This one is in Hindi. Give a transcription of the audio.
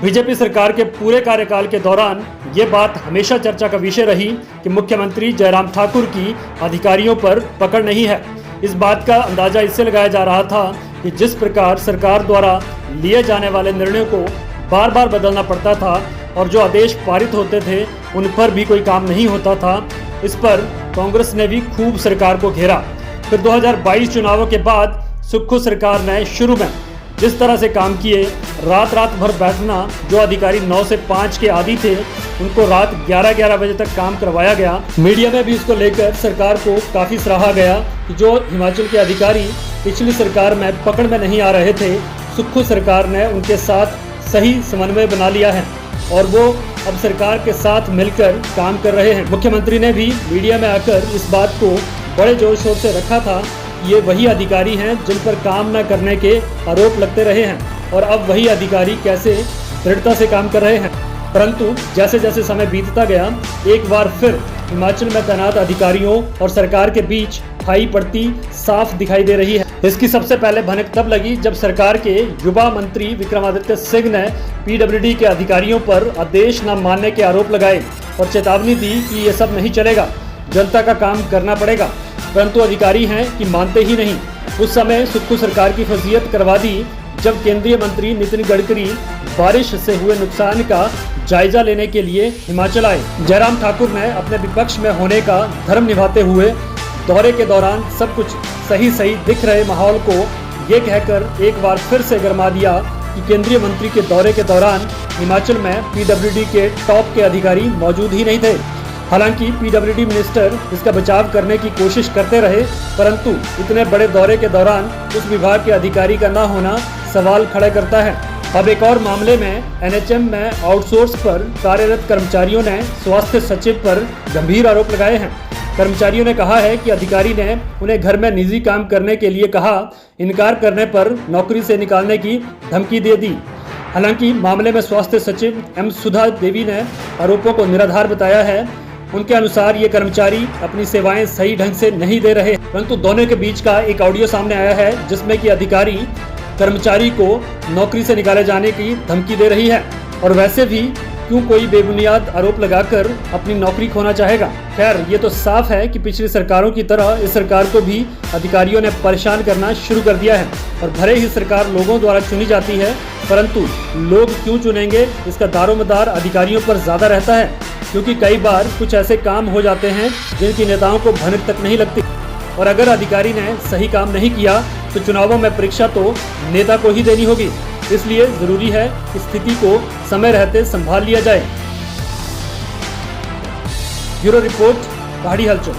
बीजेपी सरकार के पूरे कार्यकाल के दौरान ये बात हमेशा चर्चा का विषय रही कि मुख्यमंत्री जयराम ठाकुर की अधिकारियों पर पकड़ नहीं है। इस बात का अंदाजा इससे लगाया जा रहा था कि जिस प्रकार सरकार द्वारा लिए जाने वाले निर्णयों को बार बार बदलना पड़ता था और जो आदेश पारित होते थे उन पर भी कोई काम नहीं होता था, इस पर कांग्रेस ने भी खूब सरकार को घेरा। फिर 2022 चुनावों के बाद सुक्खू सरकार ने शुरू में जिस तरह से काम किए, रात भर बैठना, जो अधिकारी 9 से 5 के आदी थे उनको रात 11 बजे तक काम करवाया गया। मीडिया में भी इसको लेकर सरकार को काफ़ी सराहा गया कि जो हिमाचल के अधिकारी पिछली सरकार में पकड़ में नहीं आ रहे थे, सुक्खू सरकार ने उनके साथ सही समन्वय बना लिया है और वो अब सरकार के साथ मिलकर काम कर रहे हैं। मुख्यमंत्री ने भी मीडिया में आकर इस बात को बड़े जोर शोर से रखा था कि ये वही अधिकारी हैं जिन पर काम न करने के आरोप लगते रहे हैं और अब वही अधिकारी कैसे दृढ़ता से काम कर रहे हैं। परंतु जैसे जैसे समय बीतता गया, एक बार फिर हिमाचल में तैनात अधिकारियों और सरकार के बीच खाई पड़ती साफ दिखाई दे रही है। इसकी सबसे पहले भनक तब लगी जब सरकार के युवा मंत्री विक्रमादित्य सिंह ने पीडब्ल्यूडी के अधिकारियों पर आदेश न मानने के आरोप लगाए और चेतावनी दी कि ये सब नहीं चलेगा, जनता का काम करना पड़ेगा। परंतु अधिकारी हैं कि मानते ही नहीं। उस समय सुक्खू सरकार की फजीहत करवा दी जब केंद्रीय मंत्री नितिन गडकरी बारिश से हुए नुकसान का जायजा लेने के लिए हिमाचल आए। जयराम ठाकुर ने अपने विपक्ष में होने का धर्म निभाते हुए दौरे के दौरान सब कुछ सही दिख रहे माहौल को ये कहकर एक बार फिर से गरमा दिया कि केंद्रीय मंत्री के दौरे के दौरान हिमाचल में पीडब्ल्यूडी के टॉप के अधिकारी मौजूद ही नहीं थे। हालांकि पीडब्ल्यूडी मिनिस्टर इसका बचाव करने की कोशिश करते रहे, परंतु इतने बड़े दौरे के दौरान उस विभाग के अधिकारी का न होना सवाल खड़ा करता है। अब एक और मामले में एनएचएम में आउटसोर्स पर कार्यरत कर्मचारियों ने स्वास्थ्य सचिव पर गंभीर आरोप लगाए हैं। कर्मचारियों ने कहा है कि अधिकारी ने उन्हें घर में निजी काम करने के लिए कहा, इनकार करने पर नौकरी से निकालने की धमकी दे दी। हालांकि मामले में स्वास्थ्य सचिव एम सुधा देवी ने आरोपों को निराधार बताया है। उनके अनुसार ये कर्मचारी अपनी सेवाएं सही ढंग से नहीं दे रहे, परंतु दोनों के बीच का एक ऑडियो सामने आया है जिसमें कि अधिकारी कर्मचारी को नौकरी से निकाले जाने की धमकी दे रही है। और वैसे भी क्यों कोई बेबुनियाद आरोप लगाकर अपनी नौकरी खोना चाहेगा। खैर, ये तो साफ है कि पिछली सरकारों की तरह इस सरकार को भी अधिकारियों ने परेशान करना शुरू कर दिया है। और भले ही सरकार लोगों द्वारा चुनी जाती है, परंतु लोग क्यों चुनेंगे इसका दारोमदार अधिकारियों पर ज़्यादा रहता है, क्योंकि कई बार कुछ ऐसे काम हो जाते हैं जिनकी नेताओं को भनक तक नहीं लगती। और अगर अधिकारी ने सही काम नहीं किया तो चुनावों में परीक्षा तो नेता को ही देनी होगी। इसलिए जरूरी है कि स्थिति को समय रहते संभाल लिया जाए। ब्यूरो रिपोर्ट, पहाड़ी हलचल।